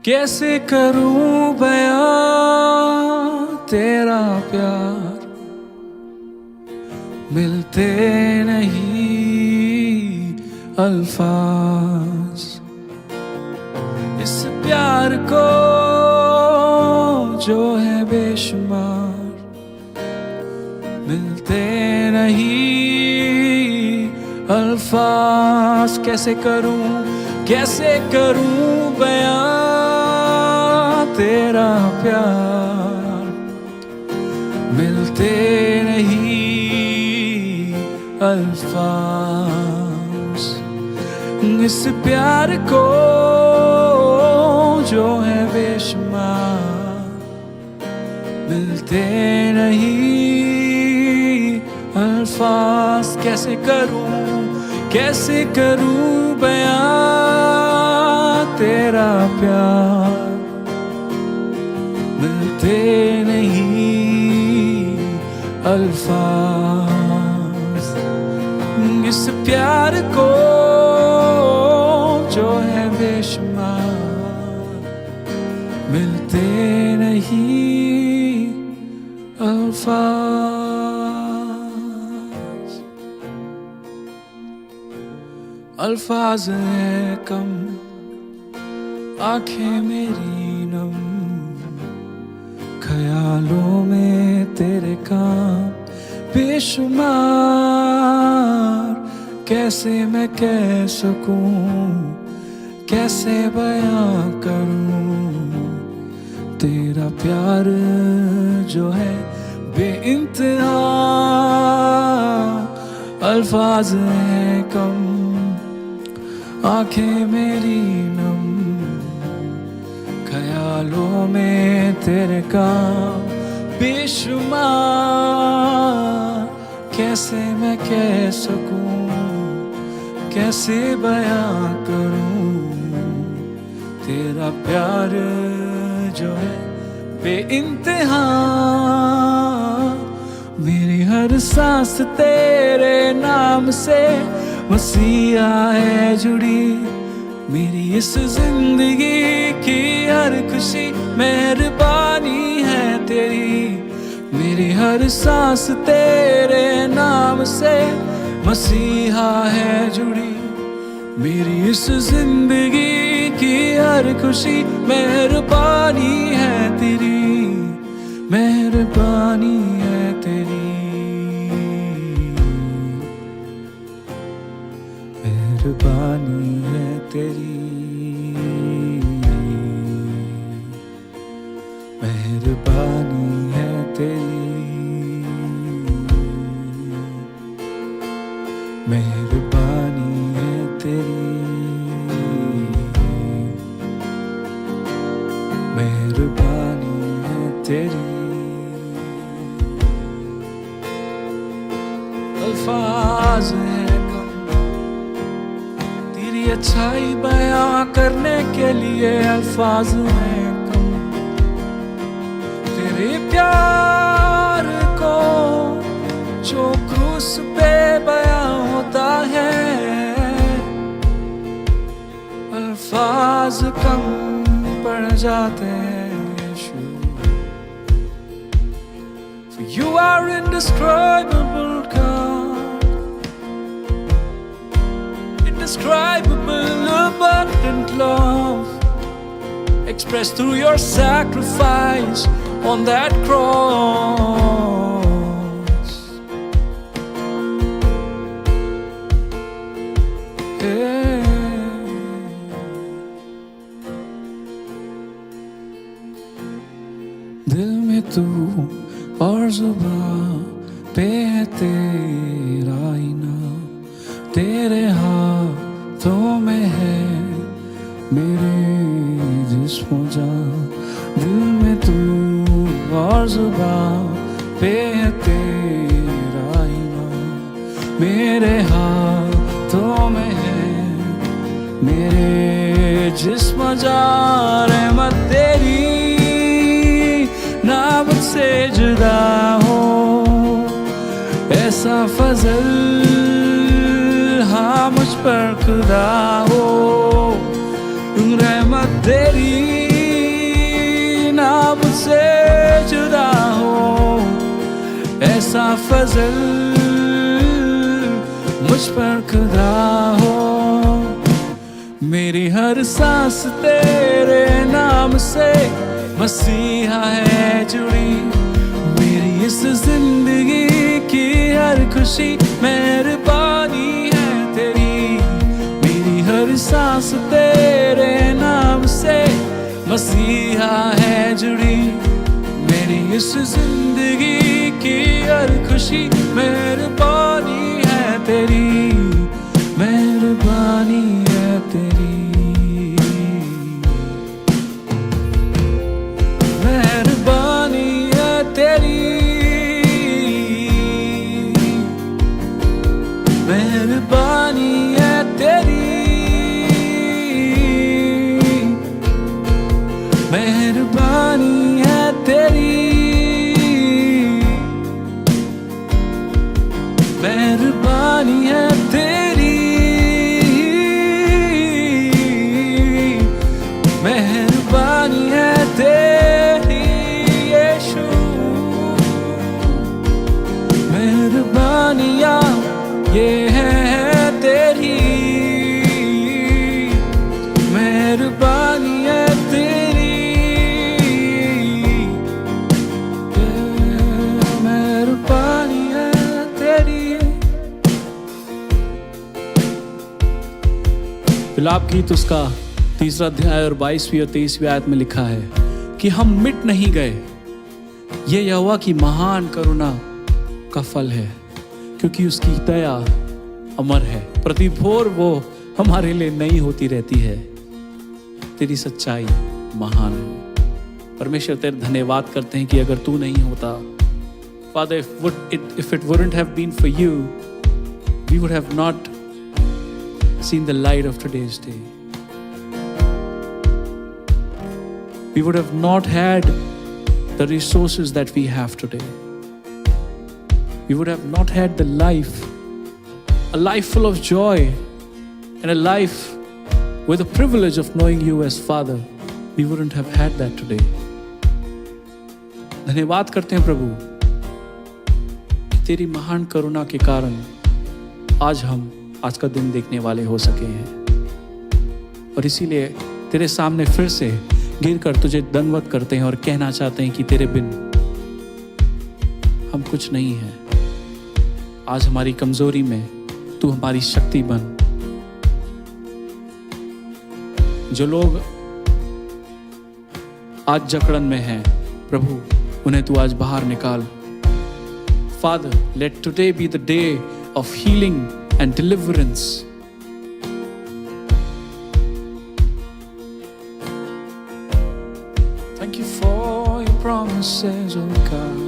कैसे करूं बयां तेरा प्यार, मिलते नहीं अल्फाज इस प्यार को जो है बेशुमार, मिलते नहीं अल्फाज। कैसे करूं बयां तेरा प्यार, मिलते नहीं अल्फाज इस प्यार को जो है बेशुमार, मिलते नहीं अल्फाज। कैसे करूं बयां तेरा प्यार, मिलते नहीं अल्फाज इस प्यार को जो है बेशुमार, मिलते नहीं अल्फाज। अल्फाज है कम, आंखें मेरी नम, ख्यालों में तेरे काम बेशुमार। कैसे मैं कह सकूं, कैसे बयां करूं तेरा प्यार जो है बेइंतहा। अल्फाज हैं कम, आंखें मेरी नम, ख्यालों में तेरे काम बेशुमार। कैसे मैं कह सकूं, कैसे बयां करूं तेरा प्यार जो है बेइंतहा। मेरी हर सांस तेरे नाम से मसीहा है जुड़ी, मेरी इस जिंदगी की हर खुशी मेहरबानी है तेरी। मेरी हर सांस तेरे नाम से मसीहा है जुड़ी, मेरी इस जिंदगी की हर खुशी मेहरबानी है तेरी, मेहरबानी है तेरी, मेहरबानी है तेरी, मेहरबानी है तेरी, मेहरबानी है तेरी, मेहरबानी है तेरी। अल्फाज है कम, तेरी अच्छाई बयां करने के लिए अल्फाज है कम। तेरे प्यार को जो क्रूस पे बयां होता है, अल्फाज कम पड़ जाते हैं यीशु। For you are indescribable God, indescribable abundant love, expressed through your sacrifice on that cross. दिल में तू और जुबां पे है तेरा इनाम, तेरे हाथों में है मेरे जिस्म जान। दिल में तू और जुबां पे है तेरा इनाम, मेरे हाथों में है मेरे जिस्म जान। रहमत तेरी नाम से जुदा हो, ऐसा फजल हाँ मुझ पर खुदा हो। रहमत तेरी फजल मुझ पर खुदा हो। मेरी हर सांस तेरे नाम से मसीहा है जुड़ी। मेरी इस जिंदगी की हर खुशी मेहरबानी है तेरी। मेरी हर सांस तेरे नाम से मसीहा है जुड़ी। मेरी इस जिंदगी की हर खुशी मेहरबानी है तेरी, मेहरबानी है तेरी, मेहरबानी है तेरी, मेहरबानी है तेरी, मेहरबानी है तेरी, मेहरबानी है तेरी, मेहरबानी है तेरी यीशु। मेहरबानियाँ ये है तेरी, मेहरबानी है तेरी, मेहरबानी है तेरी। विलाप गीत उसका 3 अध्याय और 22वीं और 23वीं आयत में लिखा है कि हम मिट नहीं गए, ये यहोवा की महान करुणा का फल है, क्योंकि उसकी दया अमर है। प्रति भोर वो हमारे लिए नई होती रहती है। तेरी सच्चाई महान है। परमेश्वर तेरे धन्यवाद करते हैं कि अगर तू नहीं होता, Father, if it wouldn't have been for you, we would have not seen the light of today's day. We would have not had the resources that we have today. We would have not had the life, a life full of joy, and a life with the privilege of knowing you as Father. We wouldn't have had that today. धन्यवाद करते हैं प्रभु, तेरी महान करुणा के कारण आज हम आज का दिन देखने वाले हो सके हैं। और इसीलिए तेरे सामने फिर से गिरकर तुझे दंडवत करते हैं और कहना चाहते हैं कि तेरे बिन हम कुछ नहीं हैं। आज हमारी कमजोरी में तू हमारी शक्ति बन। जो लोग आज जकड़न में हैं प्रभु, उन्हें तू आज बाहर निकाल। Father, let today be the day of healing and deliverance. Thank you for your promises, oh God.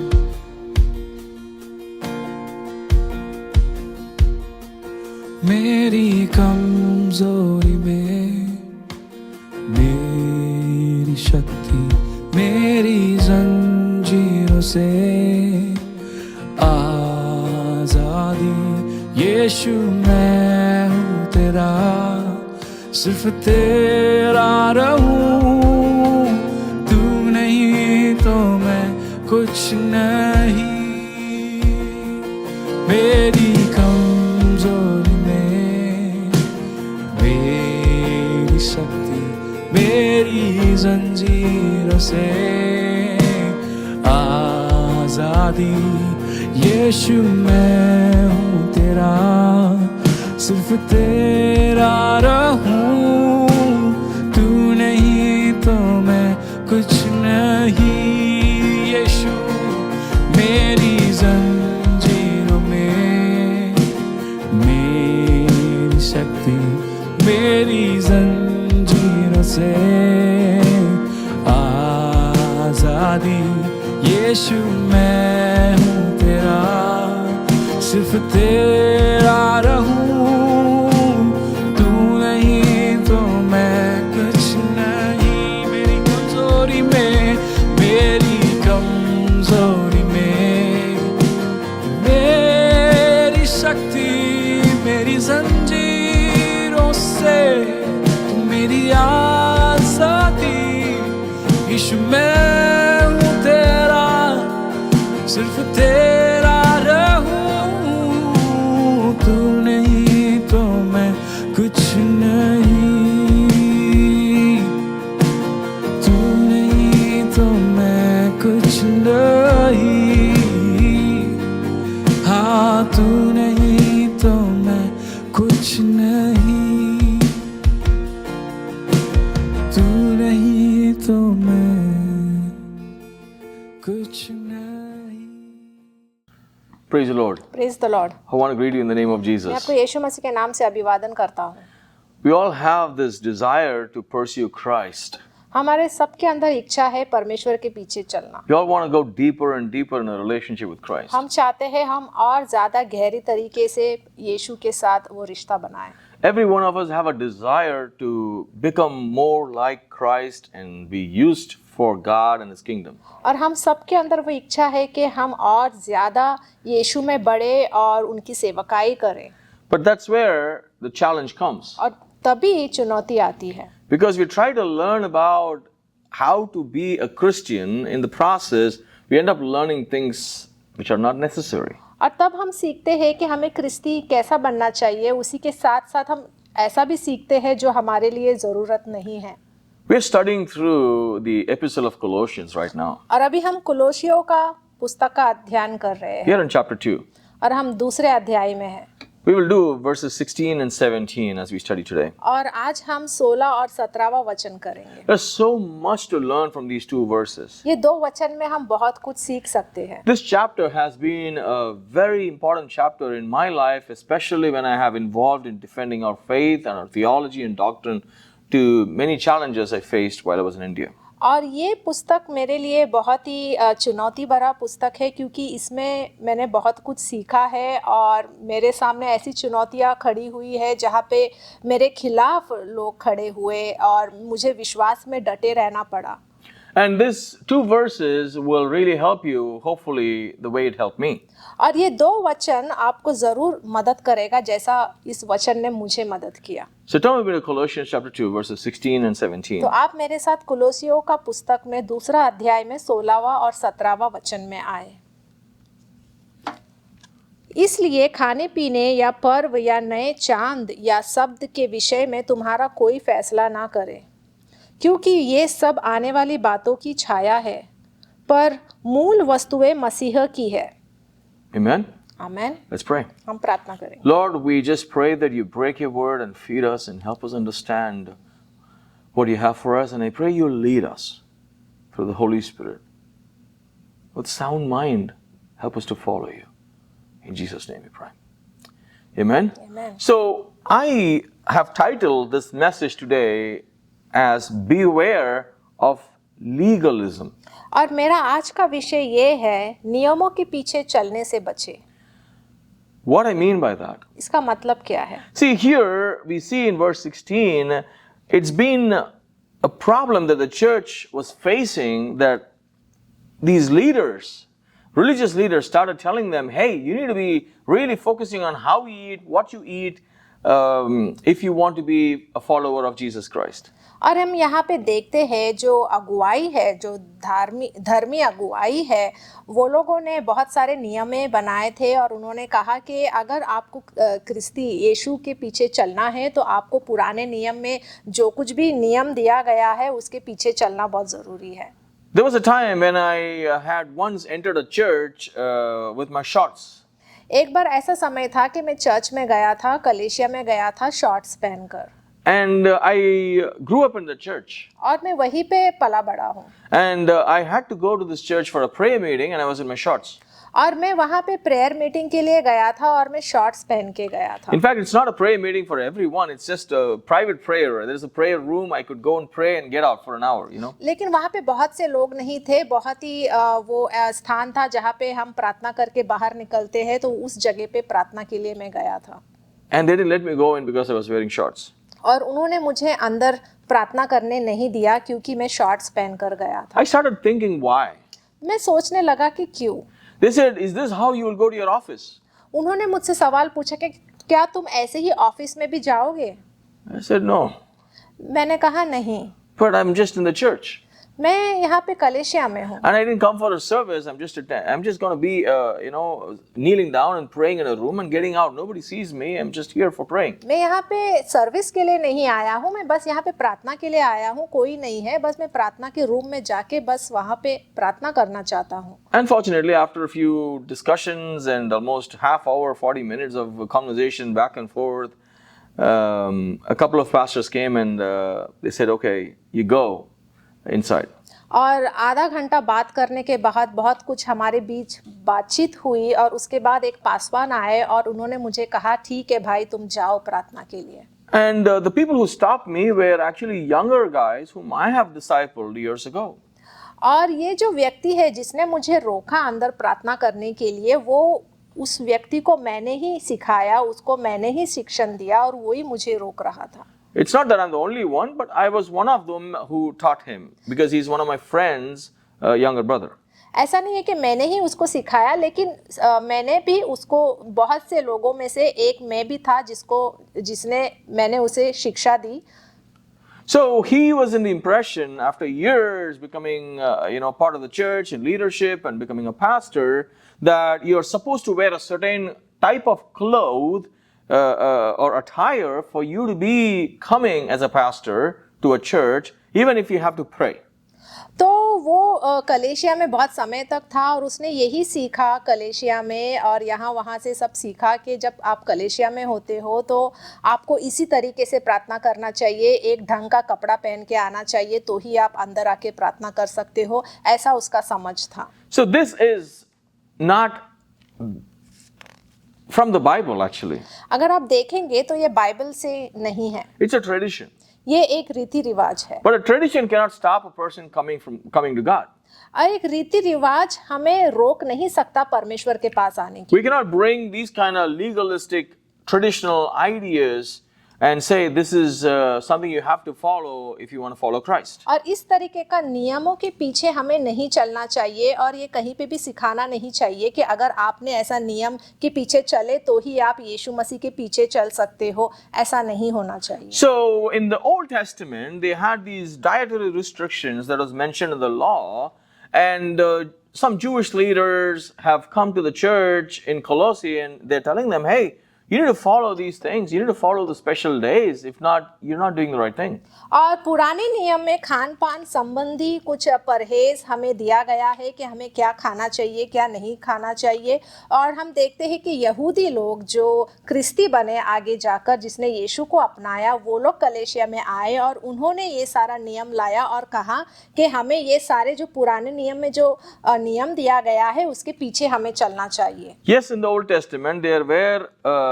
मेरी कमजोरी में मेरी शक्ति, मेरी जंजीरों से आजादी। यीशु मैं हूँ तेरा, सिर्फ तेरा रहूं। तू नहीं तो मैं कुछ नहीं। मेरी कमजोरी में मेरी शक्ति, मेरी जंजीरों से आजादी। यीशु मैं हूँ तेरा, सिर्फ तेरा रहूं। तू नहीं तो मैं कुछ नहीं। यीशु मेरी जंजीरों में मेरी शक्ति, मेरी जंजीरों से आजादी। यीशु मैं हूँ तेरा, सिर्फ तेरा रहूं। तू नहीं तो मैं कुछ नहीं। मेरी कमजोरी में, मेरी कमजोरी में मेरी शक्ति, मेरी जंजीरों से मेरी आजादी। यीशु मैं हूँ तेरा, सिर्फ तेरा रहूं। Praise the Lord. Praise the Lord. I want to greet you in the name of मैं Jesus. आपको यीशु मसीह के नाम से अभिवादन करता हूँ। We all have this desire to pursue Christ. हमारे सबके अंदर इच्छा है परमेश्वर के पीछे चलना। We all want to go deeper and deeper in a relationship with Christ. हम चाहते हैं हम और ज्यादा गहरी तरीके से यीशु के साथ वो रिश्ता बनाएं। Every one of us have a desire to become more like Christ and be used for God and His kingdom. और हम सबके अंदर वो इच्छा है कि हम और ज्यादा यीशु में बढ़े और उनकी सेवकाई करें। But that's where the challenge comes. और तभी चुनौती आती है। Because we try to learn about how to be a Christian, in the process, we end up learning things which are not necessary. और तब हम सीखते हैं कि हमें क्रिस्ती कैसा बनना चाहिए, उसी के साथ साथ हम ऐसा भी सीखते हैं जो हमारे लिए ज़रूरत नहीं है। We're studying through the epistle of Colossians right now. और अभी हम कुलोसियों का पुस्तक का अध्ययन कर रहे हैं Here in chapter 2. और हम दूसरे अध्याय में हैं। We will do verses 16 and 17 as we study today. और आज हम 16 और 17वां वचन करेंगे। There's so much to learn from these two verses. ये दो वचन में हम बहुत कुछ सीख सकते हैं। This chapter has been a very important chapter in my life, especially when I have involved in defending our faith and our theology and doctrine to many challenges I faced while I was in India. और ये पुस्तक मेरे लिए बहुत ही चुनौती भरा पुस्तक है, क्योंकि इसमें मैंने बहुत कुछ सीखा है और मेरे सामने ऐसी चुनौतियाँ खड़ी हुई है जहाँ पे मेरे खिलाफ लोग खड़े हुए और मुझे विश्वास में डटे रहना पड़ा। And these two verses will really help you, hopefully, the way it helped me. और ये दो वचन आपको ज़रूर मदद करेगा जैसा इस वचन ने मुझे मदद किया। So turn with me to Colossians chapter 2, verses 16 and 17. तो आप मेरे साथ कुलोसियों का पुस्तक में दूसरा अध्याय में 16वां और 17वां वचन में आए। इसलिए खाने पीने या पर्व या नए चांद या शब्द के विषय में तुम्हारा कोई फैसला ना करे, क्योंकि ये सब आने वाली बातों की छाया है, पर मूल वस्तुएं मसीह की है। Amen? आमेन। Let's pray. हम प्रार्थना करें। Lord, we just pray that you break your word and feed us and help us understand what you have for us. And I pray you lead us through the Holy Spirit. With sound mind, help us to follow you. In Jesus' name we pray. Amen? Amen. So, I have titled this message today as Beware of Legalism. और मेरा आज का विषय ये है, नियमों के पीछे चलने से बचे। What I mean by that? इसका मतलब क्या है? See, here we see in verse 16, it's been a problem that the church was facing, that these leaders, religious leaders, started telling them, hey, you need to be really focusing on how you eat, what you eat, if you want to be a follower of Jesus Christ. और हम यहाँ पे देखते हैं जो अगुवाई है, जो धर्मी अगुवाई है, वो लोगों ने बहुत सारे नियमें बनाए थे और उन्होंने कहा कि अगर आपको क्रिस्ती यीशु के पीछे चलना है तो आपको पुराने नियम में जो कुछ भी नियम दिया गया है उसके पीछे चलना बहुत ज़रूरी है। There was a time when I had once entered a church with my shorts. एक बार ऐसा समय था कि मैं चर्च में गया था, कलेशिया में गया था शॉर्ट्स पहनकर। And I grew up in the church. और मैं वहीं पे पला बड़ा हूँ। And I had to go to this church for a prayer meeting and I was in my shorts. और मैं वहाँ पे प्रेयर मीटिंग के लिए गया था और मैं शॉर्ट्स पहन के गया था। In fact, it's not a prayer meeting for everyone. It's just a private prayer. There's a prayer room. I could go and pray and get out for an hour, you know. लेकिन वहाँ पे बहुत से लोग नहीं थे, बहुत ही वो स्थान था जहाँ पे हम प्रार्थना करके बाहर निकलते हैं, तो उस जगह पे प्रार्थना के लिए मैं गया था। And they didn't let me go in because I was wearing shorts. और उन्होंने मुझे अंदर प्रार्थना करने नहीं दिया क्योंकि मैं शॉर्ट्स पहन कर गया था। I started thinking why. मैं सोचने लगा कि क्यों। They said, is this how you will go to your office? उन्होंने मुझसे सवाल पूछा कि क्या तुम ऐसे ही ऑफिस में भी जाओगे? I said, no. मैंने कहा नहीं, But I'm just in the church. मैं यहाँ पे कलेशिया में हूँ। And I didn't come for a service. I'm just going to be, kneeling down and praying in a room and getting out. Nobody sees me. I'm just here for praying. मैं यहाँ पे service के लिए नहीं आया हूँ, मैं बस यहाँ पे प्रार्थना के लिए आया हूँ, कोई नहीं है, बस मैं प्रार्थना के रूम में जाके बस वहाँ पे प्रार्थना करना चाहता हूँ। Unfortunately, after a few discussions and almost half hour, 40 minutes of conversation back and forth, a couple of pastors came and they said, okay, you go inside. और आधा घंटा बात करने के बाद बहुत कुछ हमारे बीच बातचीत हुई और उसके बाद एक पासवान आए और उन्होंने मुझे कहा ठीक है भाई तुम जाओ प्रार्थना के लिए। And the people who stopped me were actually younger guys whom I have discipled years ago. और ये जो व्यक्ति है जिसने मुझे रोका अंदर प्रार्थना करने के लिए, वो उस व्यक्ति को मैंने ही सिखाया, उसको मैंने ही शिक्षण दिया और वही मुझे रोक रहा था। It's not that I'm the only one, but I was one of them who taught him because he's one of my friends' younger brother. ऐसा नहीं है कि मैंने ही उसको सिखाया, लेकिन मैंने भी उसको, बहुत से लोगों में से एक मैं भी था जिसने मैंने उसे शिक्षा दी। So he was in the impression after years becoming part of the church and leadership and becoming a pastor that you're supposed to wear a certain type of cloth or attire for you to be coming as a pastor to a church, even if you have to pray. तो वो कलेशिया में बहुत समय तक था और उसने यही सीखा कलेशिया में, और यहाँ वहाँ से सब सीखा कि जब आप कलेशिया में होते हो तो आपको इसी तरीके से प्रार्थना करना चाहिए, एक ढंग का कपड़ा पहन के आना चाहिए, तो ही आप अंदर आके प्रार्थना कर सकते हो, ऐसा उसका समझ था। So this is not from the Bible actually. अगर आप देखेंगे तो ये बाइबल से नहीं है, It's a tradition. ये एक रीति रिवाज है। But a tradition cannot stop a person coming to God. और एक रीति रिवाज हमें रोक नहीं सकता परमेश्वर के पास आने की। We cannot bring these kind of legalistic traditional ideas and say this is something you have to follow if you want to follow Christ. और इस तरीके का नियमों के पीछे हमें नहीं चलना चाहिए, और ये कहीं पे भी सिखाना नहीं चाहिए कि अगर आपने ऐसा नियम के पीछे चले तो ही आप यीशु मसीह के पीछे चल सकते हो, ऐसा नहीं होना चाहिए। So in the Old Testament they had these dietary restrictions that was mentioned in the law, and some Jewish leaders have come to the church in Colossae and they're telling them, hey, you need to follow these things. You need to follow the special days. If not, you're not doing the right thing. और पुराने नियम में खान पान संबंधी कुछ परहेज हमें दिया गया है कि हमें क्या खाना चाहिए, क्या नहीं खाना चाहिए। और हम देखते हैं कि यहूदी लोग जो क्रिस्ती बने आगे जाकर, जिसने यीशु को अपनाया, वो लोग कलेशिया में आए और उन्होंने ये सारा नियम लाया और कहा कि हमें ये सारे जो पुराने नियम में जो नियम दिया गया है उसके पीछे हमें चलना चाहिए। Yes, in the Old Testament there were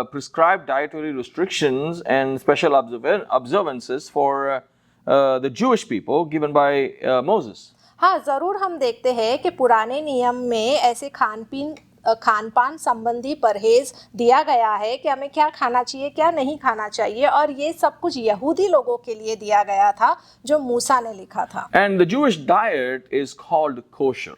prescribed dietary restrictions and special observances for the Jewish people given by Moses. हाँ, ज़रूर हम देखते हैं कि पुराने नियम में ऐसे खान पान संबंधी परहेज दिया गया है कि हमें क्या खाना चाहिए, क्या नहीं खाना चाहिए, और ये सब कुछ यहूदी लोगों के लिए दिया गया था जो मूसा ने लिखा था। And the Jewish diet is called kosher.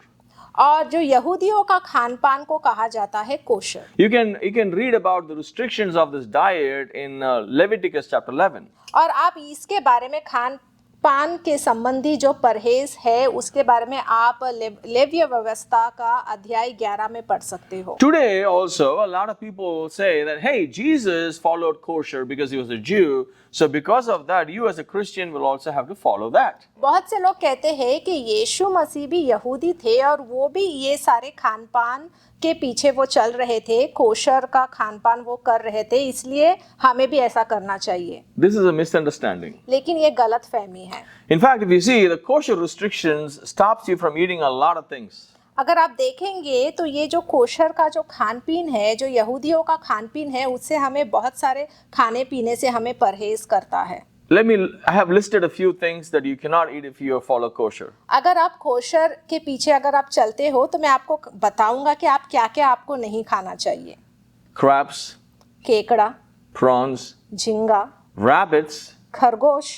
और जो यहूदियों का खान पान को कहा जाता है kosher. You can read about the restrictions of this diet in Leviticus chapter 11. और आप इसके बारे में खान पान के संबंधी जो परहेज है उसके बारे में आप लेव्य व्यवस्था का अध्याय 11 में पढ़ सकते हो। Today also a lot of people say that hey, Jesus followed kosher because he was a Jew, so because of that you as a Christian will also have to follow that. बहुत से लोग कहते हैं कि यीशु मसीह भी यहूदी थे और वो भी ये सारे खान पान के पीछे वो चल रहे थे, कोशर का खान पान वो कर रहे थे, इसलिए हमें भी ऐसा करना चाहिए। This is a misunderstanding. लेकिन ये गलत फहमी है। In fact, if you see, the kosher restrictions stops you from eating a lot of things. अगर आप देखेंगे तो ये जो कोशर का जो खान पीन है, जो यहूदियों का खान पीन है, उससे हमें बहुत सारे खाने पीने से हमें परहेज करता है। I have listed a few things that you cannot eat if you follow kosher. अगर आप कोशर के पीछे अगर आप चलते हो तो मैं आपको बताऊंगा कि आप क्या क्या आपको नहीं खाना चाहिए। Crabs, केकड़ा, prawns, झींगा, rabbits, खरगोश,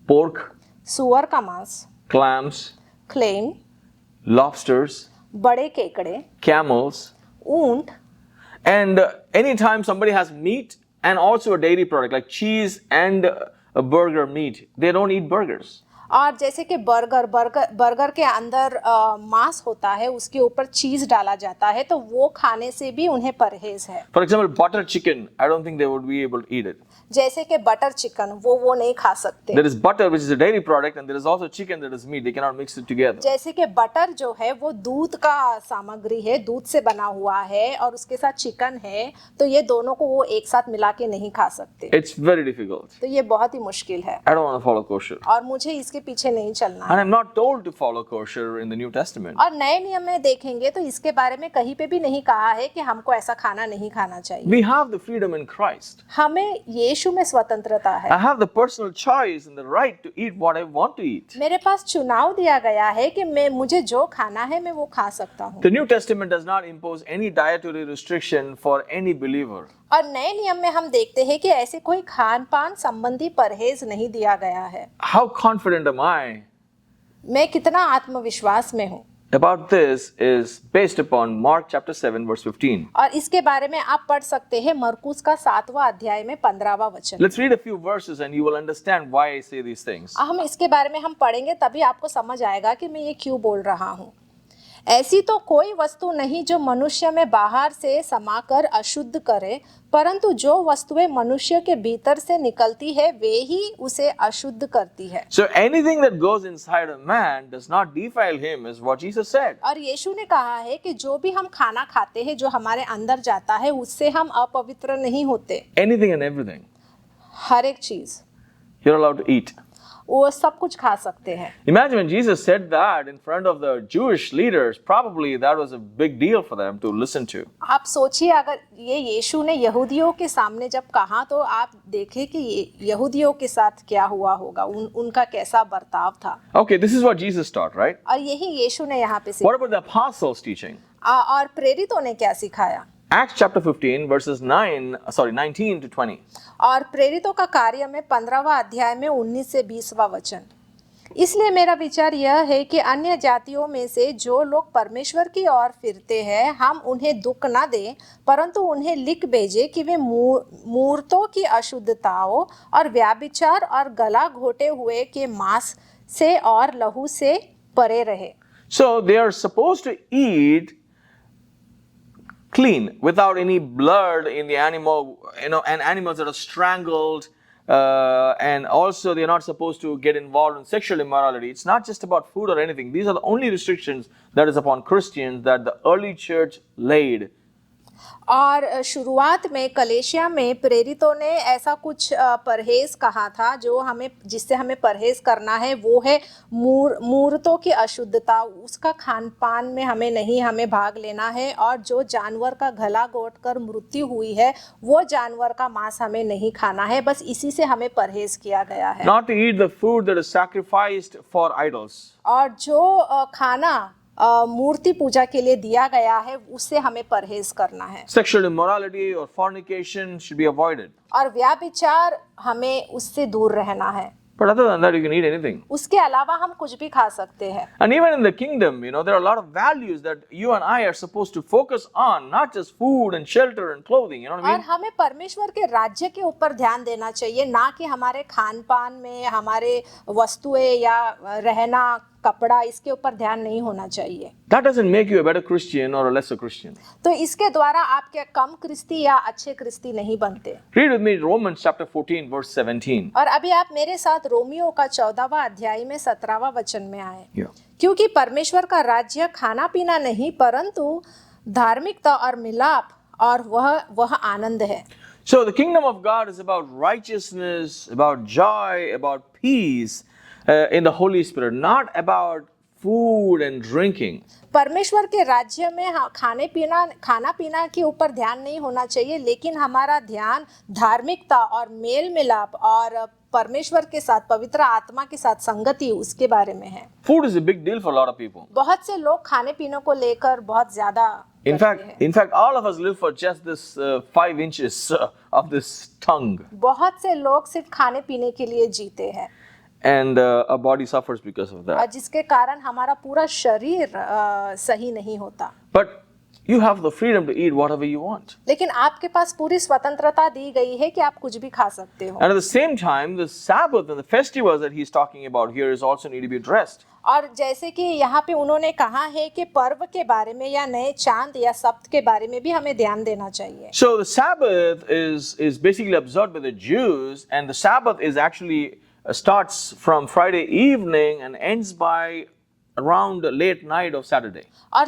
pork, सुअर का मांस, clams, क्लेम, lobsters, बड़े केकड़े, camels, ऊंट, and anytime somebody has meat and also a dairy product like cheese and a burger meat, they don't eat burgers. और जैसे कि बर्गर के अंदर मांस होता है, उसके ऊपर चीज डाला जाता है, तो वो खाने से भी उन्हें परहेज है। For example, butter chicken, I don't think they would be able to eat it. जैसे कि बटर चिकन, वो नहीं खा सकते। There is butter which is a dairy product and there is also chicken that is meat. They cannot mix it together. जैसे कि butter जो है वो दूध का सामग्री है, दूध से बना हुआ है, और उसके साथ चिकन है, तो ये दोनों को वो एक साथ मिला के नहीं खा सकते। It's very difficult. तो ये बहुत ही मुश्किल है I don't want to follow kosher. और मुझे इसके इसके पीछे नहीं चलना है। And I'm not told to follow kosher in the New Testament. और नए नियम में देखेंगे तो इसके बारे में कहीं पे भी नहीं कहा है कि हमको ऐसा खाना नहीं खाना चाहिए। We have the freedom in Christ. हमें यीशु में स्वतंत्रता है। I have the personal choice and the right to eat what I want to eat. मेरे पास चुनाव दिया गया है कि मुझे जो खाना है मैं वो खा सकता हूँ। The New Testament does not impose any dietary restriction for any believer. और नए नियम में हम देखते हैं कि ऐसे कोई खान पान संबंधी परहेज नहीं दिया गया है। How confident am I मैं कितना आत्मविश्वास में हूँ about this is based upon Mark chapter 7 verse 15. और इसके बारे में आप पढ़ सकते हैं मरकुस का 7वां अध्याय में 15वां वचन। Let's read a few verses and you will understand why I say these things. हम इसके बारे में हम पढ़ेंगे तभी आपको समझ आएगा कि मैं ये क्यों बोल रहा हूँ। ऐसी तो कोई वस्तु नहीं जो मनुष्य में बाहर से समाकर अशुद्ध करे, परंतु जो वस्तुएं मनुष्य के भीतर से निकलती है वे ही उसे अशुद्ध करती है। So anything that goes inside a man does not defile him, is what Jesus said. और यीशु ने कहा है कि जो भी हम खाना खाते हैं जो हमारे अंदर जाता है उससे हम अपवित्र नहीं होते। Anything and everything हर एक चीज you're allowed to eat. वो सब कुछ खा सकते हैं। Imagine when Jesus said that in front of the Jewish leaders, probably that was a big deal for them to listen to. आप सोचिए अगर ये यीशु ने यहूदियों के सामने जब कहा तो आप देखें कि यहूदियों के साथ क्या हुआ होगा, उनका कैसा बर्ताव था। Okay, this is what Jesus taught, right? और यही यीशु ने यहाँ पे What about the apostles' teaching? और प्रेरितों ने क्या सिखाया? Acts chapter 15 verses 19 to 20. और प्रेरितों का कार्य में 15वां अध्याय में 19 से 20वां वचन। इसलिए मेरा विचार यह है कि अन्य जातियों में से जो लोग परमेश्वर की ओर फिरते हैं हम उन्हें दुख न दें, परंतु उन्हें लिख भेजे कि वे मूर्तों की अशुद्धताओं और व्याभिचार और गला घोटे हुए के मांस से और लहू से परे रहे। So they are supposed to eat clean, without any blood in the animal, and animals that are strangled, and also they're not supposed to get involved in sexual immorality. It's not just about food or anything. These are the only restrictions that is upon Christians that the early church laid. और शुरुआत में कलेशिया में प्रेरितों ने ऐसा कुछ परहेज कहा था जो जिससे हमें परहेज करना है, वो है मूर्तों की अशुद्धता। उसका खान पान में हमें भाग लेना है, और जो जानवर का गला घोंटकर मृत्यु हुई है वो जानवर का मांस हमें नहीं खाना है। बस इसी से हमें परहेज किया गया है। Not to eat the food that is sacrificed for idols. और जो खाना मूर्ति पूजा के लिए दिया गया है उससे हमें परहेज करना है। Sexual immorality or fornication should be avoided. और व्याभिचार हमें उससे दूर रहना है। But other than that, you can eat anything. उसके अलावा हम कुछ भी खा सकते हैं। And even in the kingdom, there are a lot of values that you and I are supposed to focus on, not just food and shelter and clothing. You know what I और mean? हमें परमेश्वर के राज्य के ऊपर ध्यान देना चाहिए, ना कि हमारे खान पान में हमारे वस्तुएं या रहना कपड़ा, इसके ऊपर ध्यान नहीं होना चाहिए। That doesn't make you a better Christian or a lesser Christian. तो इसके द्वारा आप क्या कम क्रिस्ती या अच्छे क्रिस्ती नहीं बनते। Read with me Romans chapter 14 verse 17. और अभी आप मेरे साथ रोमियो का 14वां अध्याय में 17वां वचन में आए। Yeah. क्योंकि परमेश्वर का राज्य खाना पीना नहीं परंतु धार्मिकता और मिलाप और वह आनंद है। So the kingdom of God is about righteousness, about joy, about peace in the Holy Spirit, not about food and drinking. परमेश्वर के राज्य में खाना पीना के ऊपर ध्यान नहीं होना चाहिए, लेकिन हमारा ध्यान धार्मिकता और मेल मिलाप और परमेश्वर के साथ, पवित्र आत्मा के साथ संगति, उसके बारे में है। Food is a big deal for a lot of people. बहुत से लोग खाने पीने को लेकर बहुत ज्यादा In fact, all of us live for just this 5 inches of this tongue. बहुत से लोग सिर्फ खाने पीने के लिए जीते हैं। And our body suffers because of और that. जिसके कारण हमारा पूरा शरीर सही नहीं होता। But you have the freedom to eat whatever you want. लेकिन आपके पास पूरी स्वतंत्रता दी गई है कि आप कुछ भी खा सकते हो। And at the same time, the Sabbath and the festivals that he's talking about here is also need to be addressed. और जैसे कि यहाँ पे उन्होंने कहा है कि पर्व के बारे में या नए चांद या सप्त के बारे में भी हमें ध्यान देना चाहिए। So the Sabbath is basically observed by the Jews, and the Sabbath is actually starts from Friday evening and ends by around late night of Saturday. और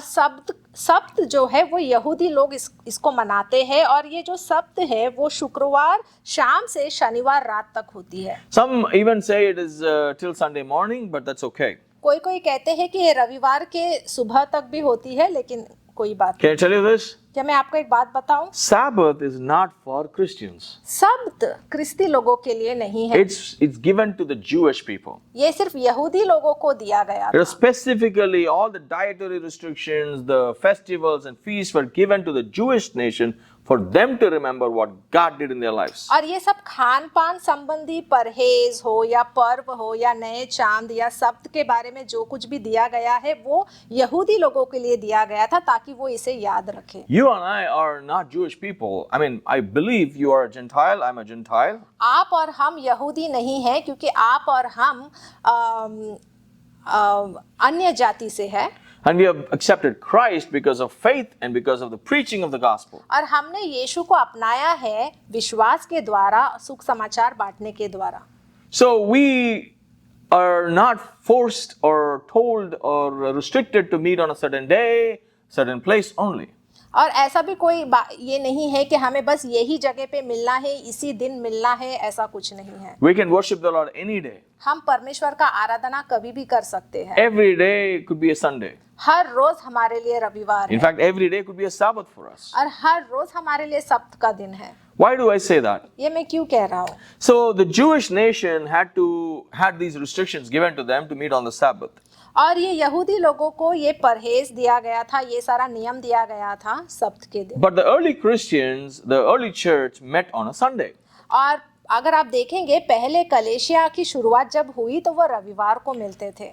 सब्त जो है वो यहूदी लोग इसको मनाते हैं और ये जो सब्त है वो शुक्रवार शाम से शनिवार रात तक होती है। Some even say it is till Sunday morning, but that's okay. कोई कोई कहते हैं कि ये रविवार के सुबह तक भी होती है, लेकिन कोई बात Can I tell you this? क्या मैं आपको एक बात बताऊं? Sabbath is not for Christians. सब्त क्रिस्ती लोगों के लिए नहीं है, It's given to the Jewish people. ये सिर्फ यहूदी लोगों को दिया गया था। Specifically, all the dietary restrictions, the festivals and feasts were given to the Jewish nation for them to remember what God did in their lives. और ये सब खान पान संबंधी परहेज हो या पर्व हो या नए चांद या सब्त के बारे में जो कुछ भी दिया गया है वो यहूदी लोगों के लिए दिया गया था ताकि वो इसे याद रखें। You and I are not Jewish people. I mean, I believe you are a Gentile, I'm a Gentile. आप और हम यहूदी नहीं हैं क्योंकि आप और हम अन्य जाति से है And we have accepted Christ because of faith and because of the preaching of the gospel. और हमने यीशु को अपनाया है विश्वास के द्वारा, सुख समाचार बांटने के द्वारा। So we are not forced or told or restricted to meet on a certain day, certain place only. और ऐसा भी कोई ये नहीं है कि हमें बस यही जगह पे मिलना है, इसी दिन मिलना है, ऐसा कुछ नहीं है। We can worship the Lord any day. हम परमेश्वर का आराधना कभी भी कर सकते हैं। Every day could be a Sunday. हर रोज हमारे लिए रविवार In है fact, every day could be a Sabbath for us. और हर रोज हमारे लिए सब्त का दिन है। Why do I say that? ये मैं क्यों कह रहा हूँ? So the Jewish nation had these restrictions given to them to meet on the Sabbath. और ये यहूदी लोगों को ये परहेज दिया गया था, ये सारा नियम दिया गया था सब्त के दिन। But the early Christians, the early church met on a Sunday. और अगर आप देखेंगे पहले कलेशिया की शुरुआत जब हुई तो वो रविवार को मिलते थे।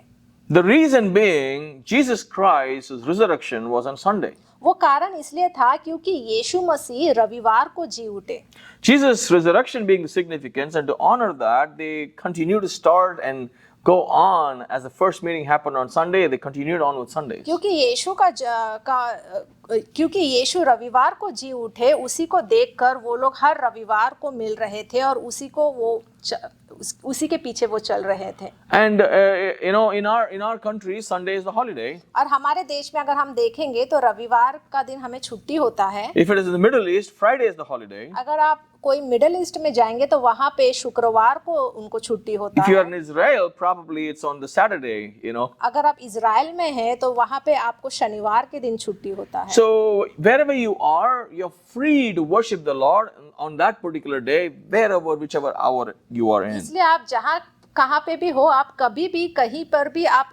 The reason being, Jesus Christ's resurrection was on Sunday. वो कारण इसलिए था क्योंकि यीशु मसीह रविवार को जी उठे। Jesus' resurrection being the significance, and to honor that, they continue to start and go on as the first meeting happened on Sunday. They continued on with Sundays. क्योंकि यीशु रविवार को जी उठे, उसी को देखकर वो लोग हर रविवार को मिल रहे थे और उसी के पीछे वो चल रहे थे। And in our country, Sunday is the holiday. और हमारे देश में अगर हम देखेंगे तो रविवार का दिन हमें छुट्टी होता है। If it is in the Middle East, Friday is the holiday. अगर आप कोई मिडिल ईस्ट में जाएंगे तो वहाँ पे शुक्रवार को उनको छुट्टी होता If you are है। in Israel, probably it's on the Saturday, अगर आप इजराइल में हैं तो वहाँ पे आपको शनिवार के दिन छुट्टी होता है। So wherever you are, you're free to worship the Lord on that particular day, wherever, whichever hour you are in. इसलिए आप जहाँ कहाँ पे भी हो, आप कभी भी कहीं पर भी आप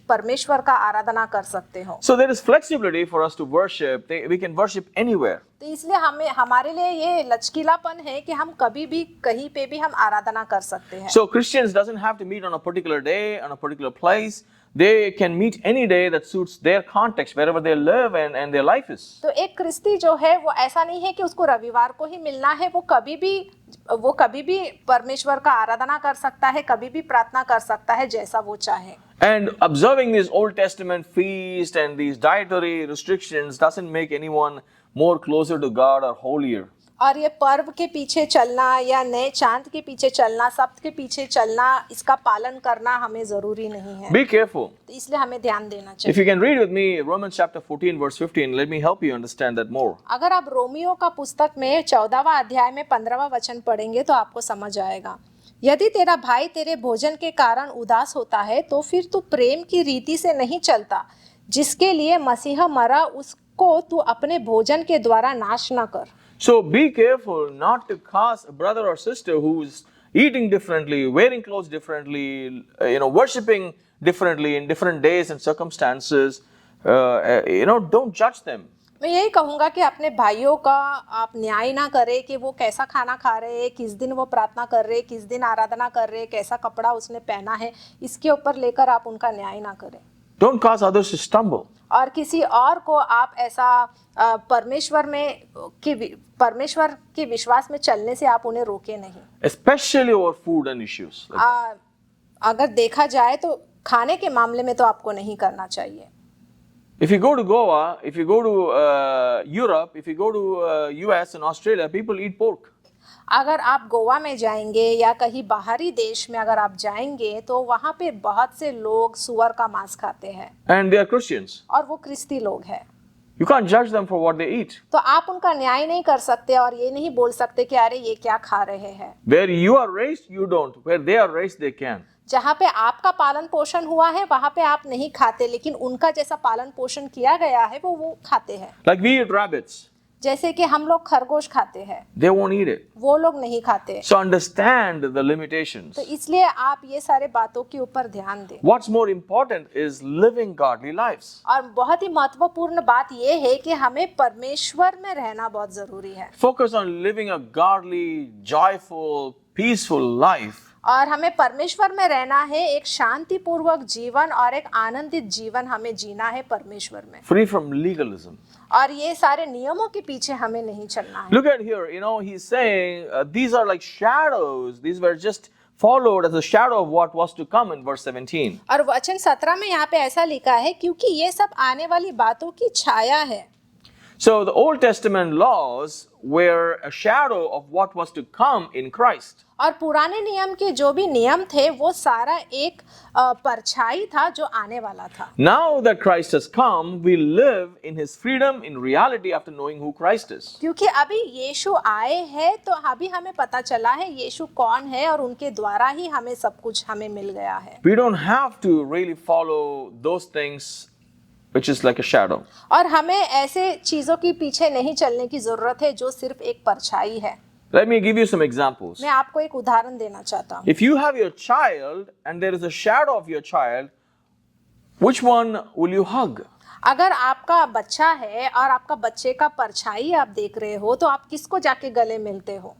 परमेश्वर का आराधना कर सकते हो। So there is flexibility for us to worship. We can worship anywhere. तो इसलिए हमारे लिए ये लचकीलापन है कि हम कभी भी कहीं पे भी हम आराधना कर सकते हैं। So Christians doesn't have to meet on a particular day, on a particular place. They can meet any day that suits their context, wherever they live and their life is. तो एक क्रिस्ती जो है वो ऐसा नहीं है कि उसको रविवार को ही मिलना है, वो कभी भी परमेश्वर का आराधना कर सकता है, कभी भी प्रार्थना कर सकता है जैसा वो चाहे। And observing these Old Testament feasts and these dietary restrictions doesn't make anyone more closer to God or holier. और ये पर्व के पीछे चलना या नए चांद के पीछे चलना, सब्त के पीछे चलना, इसका पालन करना हमें जरूरी नहीं है। Be careful. तो इसलिए हमें ध्यान देना If चाहिए। you can read with me Romans chapter 14 verse 15, let me help you understand that more. अगर आप रोमियो का पुस्तक में 14वां अध्याय में 15वां वचन पढ़ेंगे तो आपको समझ आएगा। यदि तेरा भाई तेरे भोजन के कारण उदास होता है तो फिर तू प्रेम की रीति से नहीं चलता, जिसके लिए मसीह मरा उसको तू अपने भोजन के द्वारा नाश न कर। So be careful not to cause a brother or sister who's eating differently, wearing clothes differently, worshiping differently in different days and circumstances. Don't judge them. मैं यही कहूँगा कि अपने भाइयों का आप न्याय ना करें कि वो कैसा खाना खा रहे हैं, किस दिन वो प्रार्थना कर रहे हैं, किस दिन आराधना कर रहे हैं, कैसा कपड़ा उसने पहना है, इसके ऊपर लेकर आप उनका न्याय ना करें। Don't cause others to stumble. और किसी और को आप ऐसा परमेश्वर के विश्वास में चलने से आप उन्हें रोके नहीं। Especially over food and issues. अगर देखा जाए तो खाने के मामले में तो आपको नहीं करना चाहिए। If you go to Goa, if you go to Europe, if you go to US and Australia, people eat pork. अगर आप गोवा में जाएंगे या कहीं बाहरी देश में अगर आप जाएंगे तो वहाँ पे बहुत से लोग सुअर का मांस खाते हैं। And they are Christians. और वो क्रिस्ती लोग हैं। You can't judge them for what they eat. तो आप उनका न्याय नहीं कर सकते और ये नहीं बोल सकते कि अरे ये क्या खा रहे हैं। Where you are raised, you don't. Where they are raised, they can. जहाँ पे आपका पालन पोषण हुआ है वहाँ पे आप नहीं खाते, लेकिन उनका जैसा पालन पोषण किया गया है वो खाते हैं। Like we eat rabbits. जैसे कि हम लोग खरगोश खाते हैं, They won't eat it. वो लोग नहीं खाते। So understand the limitations. तो इसलिए आप ये सारे बातों के ऊपर ध्यान दें। What's more important is living godly lives. और बहुत ही महत्वपूर्ण बात ये है कि हमें परमेश्वर में रहना बहुत जरूरी है Focus on living a godly, joyful, peaceful life. और हमें परमेश्वर में रहना है, एक शांतिपूर्वक जीवन और एक आनंदित जीवन हमें जीना है परमेश्वर में, Free from legalism. और ये सारे नियमों के पीछे हमें नहीं चलना है। Look at here, he's saying these are like shadows. These were just followed as a shadow of what was to come in verse 17. और वचन 17 में यहाँ पे ऐसा लिखा है, क्योंकि ये सब आने वाली बातों की छाया है। So the Old Testament laws were a shadow of what was to come in Christ. और पुराने नियम के जो भी नियम थे वो सारा एक परछाई था जो आने वाला था। Now that Christ has come, we live in his freedom in reality after knowing who Christ is. क्योंकि अभी यीशु आए हैं तो अभी हमें पता चला है यीशु कौन है और उनके द्वारा ही हमें सब कुछ हमें मिल गया है। We don't have to really follow those things which is like a shadow. और हमें ऐसे चीजों के पीछे नहीं चलने की जरूरत है जो सिर्फ एक परछाई है। Let me give you some examples. मैं आपको एक उदाहरण देना चाहता हूँ। If you have your child and there is a shadow of your child, which one will you hug? अगर आपका बच्चा है और आपका बच्चे का परछाई आप देख रहे हो तो आप किसको जाके गले मिलते हो?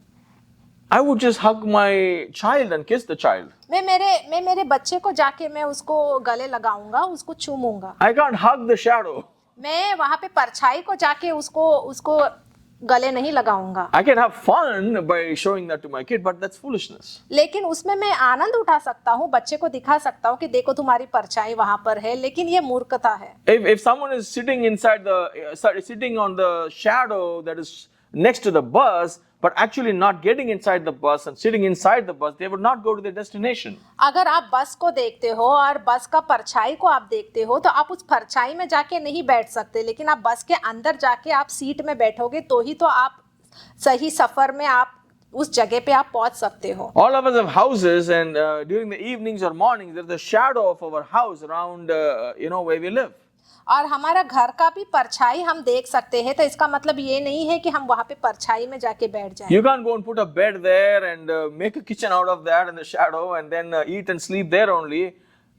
I would just hug my child and kiss the child. मैं मेरे बच्चे को जाके मैं उसको गले लगाऊंगा, उसको चूमूंगा। I can't hug the shadow. मैं वहाँ पे परछाई को जाके उसको गले नहीं लगाऊंगा। I can have fun by showing that to my kid, but that's foolishness. लेकिन उसमें मैं आनंद उठा सकता हूँ, बच्चे को दिखा सकता हूँ कि देखो तुम्हारी परछाई वहाँ पर है, लेकिन ये मूर्खता है। If someone is sitting on the shadow that is next to the bus, but actually not getting inside the bus and sitting inside the bus, they would not go to their destination. अगर आप बस को देखते हो और बस का परछाई को आप देखते हो तो आप उस परछाई में जाके नहीं बैठ सकते, लेकिन आप बस के अंदर जाके आप सीट में बैठोगे तो ही तो आप सही सफर में आप उस जगह पे आप पहुंच सकते हो। All of us have houses, and during the evenings or mornings, there's a shadow of our house around, where we live. और हमारा घर का भी परछाई हम देख सकते हैं, तो इसका मतलब ये नहीं है कि हम वहाँ पे परछाई में जाके बैठ जाएं। You can't go and put a bed there and make a kitchen out of that in the shadow and then eat and sleep there only.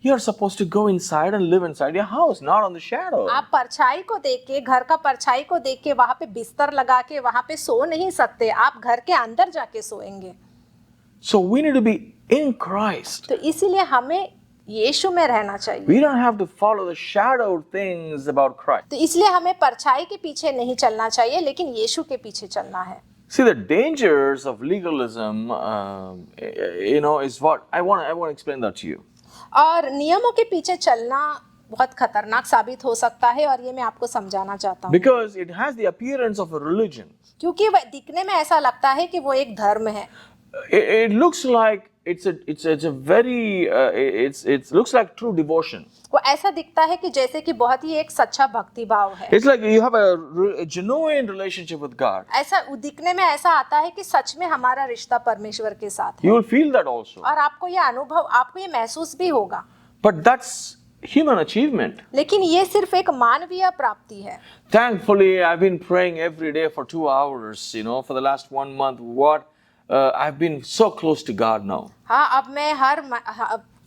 You're supposed to go inside and live inside your house, not on the shadow. आप परछाई को देख के, घर का परछाई को देख के वहाँ पे बिस्तर लगा के वहाँ पे सो नहीं सकते, आप घर के अंदर जाके सोएंगे। So we need to be in Christ. तो इसीलिए हमें यीशु में रहना चाहिए। We don't have to follow the shadowed things about Christ. तो इसलिए हमें परछाई के पीछे नहीं चलना चाहिए, लेकिन यीशु के पीछे चलना है। See, the dangers of legalism, is what I want to explain that to you. और नियमों के पीछे चलना बहुत खतरनाक साबित हो सकता है, और ये मैं आपको समझाना चाहता हूँ। Because it has the appearance of a religion. क्योंकि वह दिखने में ऐसा लगता है कि वो एक धर्म है। It looks like it looks like true devotion. वो ऐसा दिखता है कि जैसे कि बहुत ही एक सच्चा भक्ति भाव है। It's like you have a genuine relationship with God. ऐसा दिखने में ऐसा आता है कि सच में हमारा रिश्ता परमेश्वर के साथ है। You will feel that also. और आपको ये अनुभव, आपको ये महसूस भी होगा। But that's human achievement. लेकिन ये सिर्फ एक मानवीय प्राप्ति है। Thankfully, I've been praying every day for 2 hours, for the last 1 month. I've been so close to God now. हाँ, अब मैं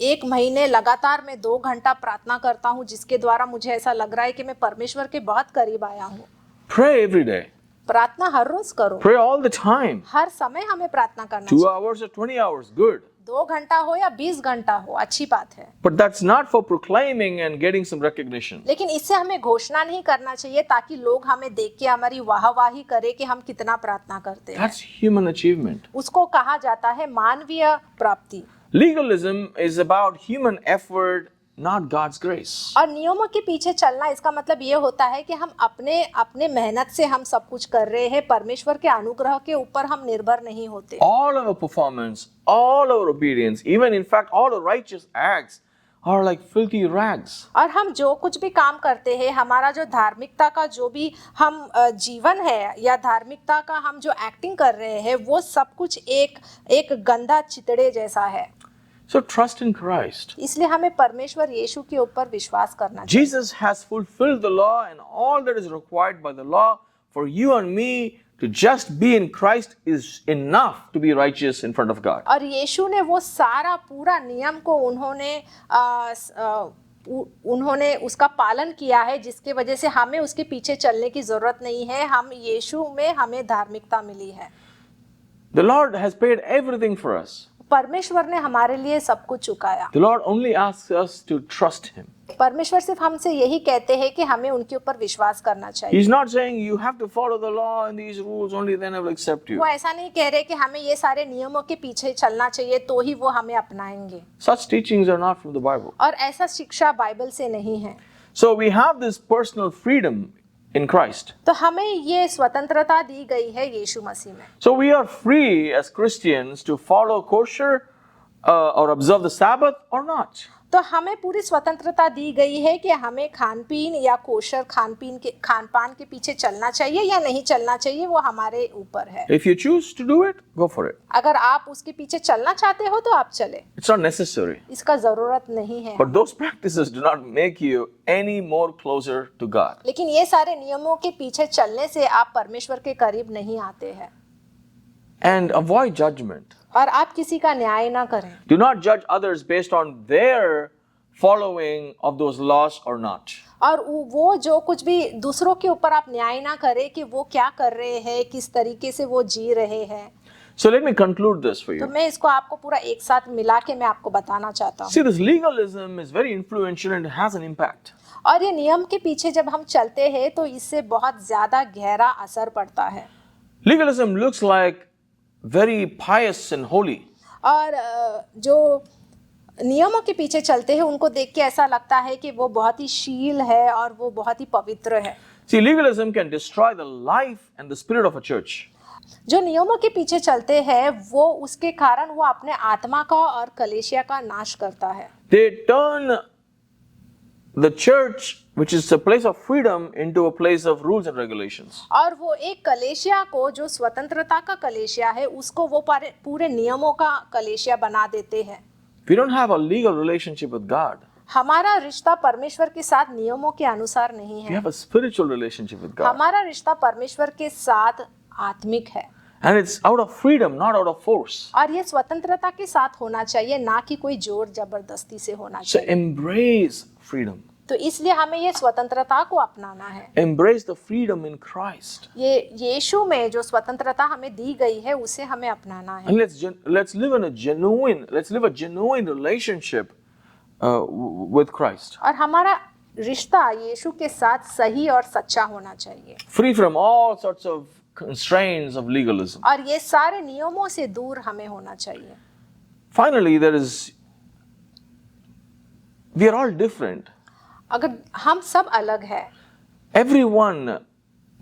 एक महीने लगातार मैं 2 घंटा प्रार्थना करता हूँ, जिसके द्वारा मुझे ऐसा लग रहा है कि मैं परमेश्वर के बहुत करीब आया हूँ। Pray every day. प्रार्थना हर रोज करो। Pray all the time. हर समय हमें प्रार्थना करना 2 चाहिए। hours or 20 hours, good. 2 घंटा हो या 20 घंटा हो, अच्छी बात है। But that's not for proclaiming and getting some recognition. लेकिन इससे हमें घोषणा नहीं करना चाहिए ताकि लोग हमें देख के हमारी वाहवाही करे कि हम कितना प्रार्थना करते हैं। That's human achievement. उसको कहा जाता है मानवीय प्राप्ति। Legalism is about human effort, not God's grace. और नियमों के पीछे चलना, इसका मतलब ये होता है कि हम अपने मेहनत से हम सब कुछ कर रहे हैं, परमेश्वर के अनुग्रह के ऊपर हम निर्भर नहीं होते। All our performance, all our obedience, even in fact all our righteous acts are like filthy rags. और हम जो कुछ भी काम करते हैं, हमारा जो धार्मिकता का जो भी हम जीवन है या धार्मिकता का हम जो एक्टिंग कर रहे हैं, वो सब कुछ एक गंदा चितड़े जैसा है। So trust in Christ. इसलिए हमें परमेश्वर यीशु के ऊपर विश्वास करना चाहिए। Jesus has fulfilled the law and all that is required by the law for you and me to just be in Christ is enough to be righteous in front of God. और यीशु ने वो सारा पूरा नियम को उन्होंने उसका पालन किया है, जिसके वजह से हमें उसके पीछे चलने की जरूरत नहीं है। हम यीशु में हमें धार्मिकता मिली है। The Lord has paid everything for us. परमेश्वर ने हमारे लिए सब कुछ चुकाया। The Lord only asks us to trust Him. परमेश्वर सिर्फ हमसे यही कहते हैं कि हमें उनके ऊपर विश्वास करना चाहिए। He's not saying you have to follow the law and these rules only then I will accept you. वो ऐसा नहीं कह रहे कि हमें ये सारे नियमों के पीछे चलना चाहिए तो ही वो हमें अपनाएंगे। Such teachings are not from the Bible. और ऐसा शिक्षा बाइबल से नहीं है। So we have this personal freedom in Christ. तो हमें ये स्वतंत्रता दी गई है यीशु मसीह में। So we are free as Christians to follow kosher or observe the Sabbath or not. तो हमें पूरी स्वतंत्रता दी गई है कि हमें खान-पीन या कोशर खान-पान के पीछे चलना चाहिए या नहीं चलना चाहिए, वो हमारे ऊपर है। If you choose to do it, go for it. अगर आप उसके पीछे चलना चाहते हो तो आप चले। It's not necessary. इसका जरूरत नहीं है। But those practices do not make you any more closer to God. लेकिन ये सारे नियमों के पीछे चलने से आप परमेश्वर के करीब नहीं आते हैं। And avoid judgment. और आप किसी का न्याय ना करें। Do not judge others based on their following of those laws or not. और वो जो कुछ भी दूसरों के ऊपर आप न्याय ना करें कि वो क्या कर रहे हैं, किस तरीके से वो जी रहे हैं। So let me conclude this for तो you. मैं इसको आपको पूरा एक साथ मिला के मैं आपको बताना चाहता हूँ। See, this legalism is very influential and it has an impact. और ये नियम के पीछे जब हम चलते हैं तो इससे बहुत ज्यादा गहरा असर पड़ता है। Legalism looks like very pious and holy. और जो नियमों के पीछे चलते हैं उनको देख के ऐसा लगता है कि वो बहुत ही शील है और वो बहुत ही पवित्र है। See, legalism can destroy the life and the spirit of a church. जो नियमों के पीछे चलते हैं वो उसके कारण वो अपने आत्मा का और कलीसिया का नाश करता है। They turn the church, which is a place of freedom, into a place of rules and regulations. और वो एक कलीसिया को जो स्वतंत्रता का कलीसिया है उसको वो पूरे नियमों का कलीसिया बना देते हैं। We don't have a legal relationship with God. हमारा रिश्ता परमेश्वर के साथ नियमों के अनुसार नहीं We है। have a spiritual relationship with God. हमारा रिश्ता परमेश्वर के साथ आत्मिक है। And it's out of freedom, not out of force. और ये स्वतंत्रता के साथ होना चाहिए, ना कि कोई जोर जबरदस्ती से होना So चाहिए। embrace freedom. तो इसलिए हमें ये स्वतंत्रता को अपनाना है। Embrace the freedom in Christ. ये यीशु में जो स्वतंत्रता हमें दी गई है उसे हमें अपनाना है। And let's live a genuine relationship with Christ. और हमारा रिश्ता यीशु के साथ सही और सच्चा होना चाहिए। Free from all sorts of constraints of legalism. और ये सारे नियमों से दूर हमें होना चाहिए। Finally, we are all different. अगर हम सब अलग हैं, Everyone,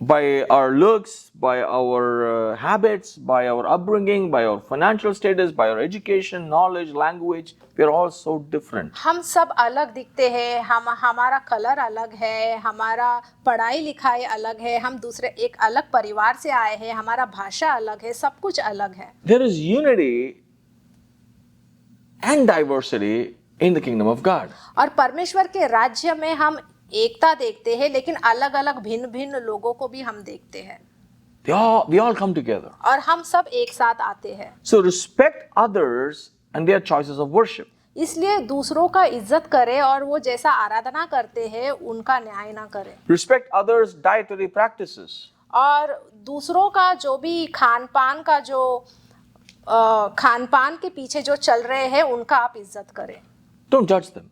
by our looks, by our habits, by our upbringing, by our financial status, by our education, knowledge, language, we are all so different. हम सब अलग दिखते हैं, हमारा कलर अलग है, हमारा पढ़ाई लिखाई अलग है, हम दूसरे एक अलग परिवार से आए हैं, हमारा भाषा अलग है, सब कुछ अलग है। There is unity and diversity in the kingdom of God. और परमेश्वर के राज्य में हम एकता देखते हैं, लेकिन अलग अलग भिन्न भिन्न लोगों को भी हम देखते हैं। We all come together. और हम सब एक साथ आते हैं। So respect others and their choices of worship. इसलिए दूसरों का इज्जत करें और वो जैसा आराधना करते हैं उनका न्याय ना करें। Respect others' dietary practices. और दूसरों का जो भी खान पान के पीछे जो चल रहे हैं उनका आप इज्जत करें। Don't judge them.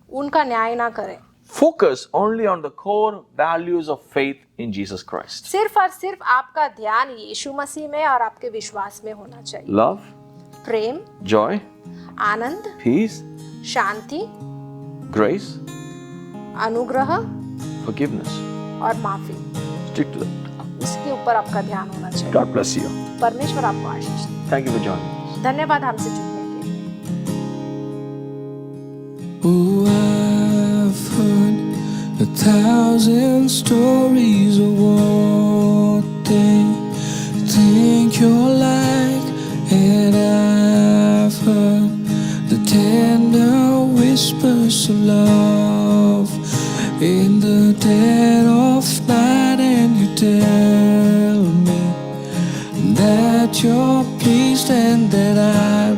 उनका न्याय ना करें। Focus only on the core values of faith in Jesus Christ. सिर्फ और सिर्फ आपका ध्यान यीशु मसीह में और आपके विश्वास में होना चाहिए। Love, प्रेम, joy, आनंद, peace, शांति, grace, अनुग्रह forgiveness. और माफी, Stick to that. इसके ऊपर आपका ध्यान होना चाहिए। God bless you. परमेश्वर आपको आशीष दे। Thank you for joining us. धन्यवाद हमसे जुड़ने के लिए। Oh, I've heard 1,000 stories of what they think you're like, and I've heard the tender whispers of love in the dead of night, and you tell me that you're pleased and that I'm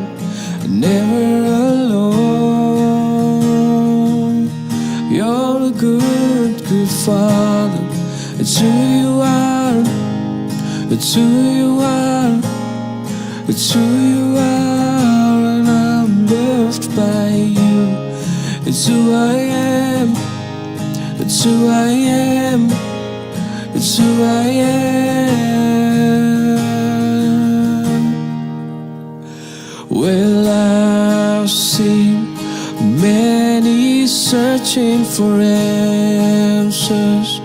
never alone. You're a good, good father. It's who you are. It's who you are. It's who you are, and I'm loved by you. It's who I am. It's who I am. It's who I am. Well, I've seen many searching for answers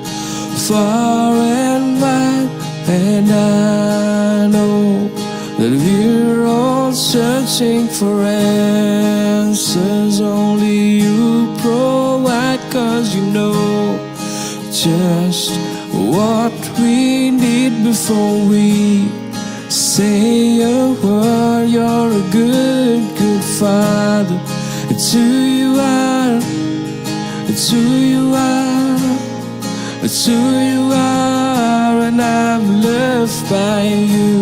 far and wide, and I know that we're all searching for answers only you provide, 'cause you know just what we need before we say a word. You're a good, good father. It's who you are. It's who you are. It's who you are, and I'm loved by you.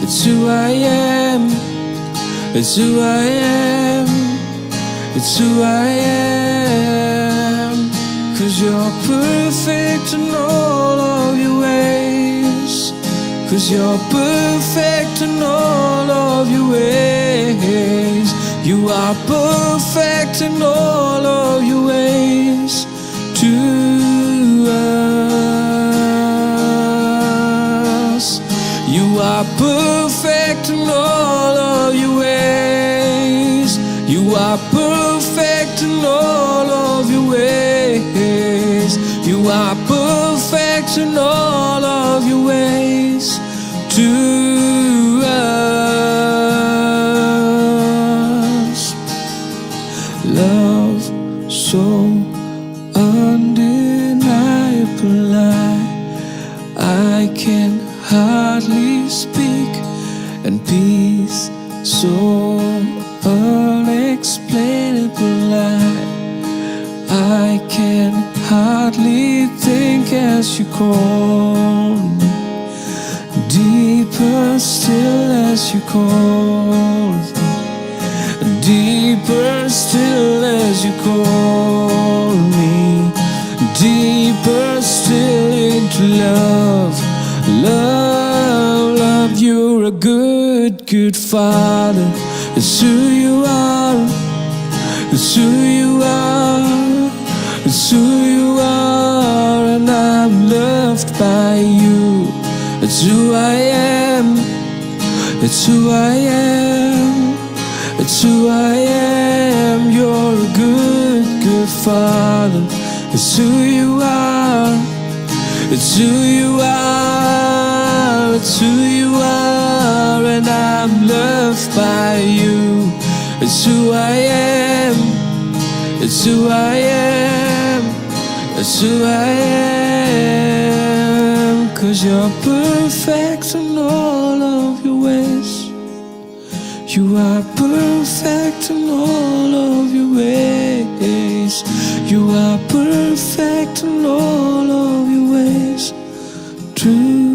It's who I am. It's who I am. It's who I am. 'Cause you're perfect in all of your ways. 'Cause you're perfect in all of your ways. You are perfect in all of your ways to us. You are perfect in all of your ways. You are perfect in all of your ways. You are perfect in all of your ways to us. Love so undeniable, I can hardly speak, and peace so unexplainable, I can hardly think as you call me. Deeper still as you call me. Deeper still as you call me. Deeper still into love. Love, love, you're a good, good father. It's who you are. It's who you are. It's who you are, and I'm loved by you. It's who I am. It's who I am. It's who I am. You're a good, good father. It's who you are. It's who you are. It's who you are, and I'm loved by you. It's who I am. It's who I am. It's who I am. 'Cause you're perfect in all of your ways. You are perfect in all of your ways. You are perfect in all of your ways. True.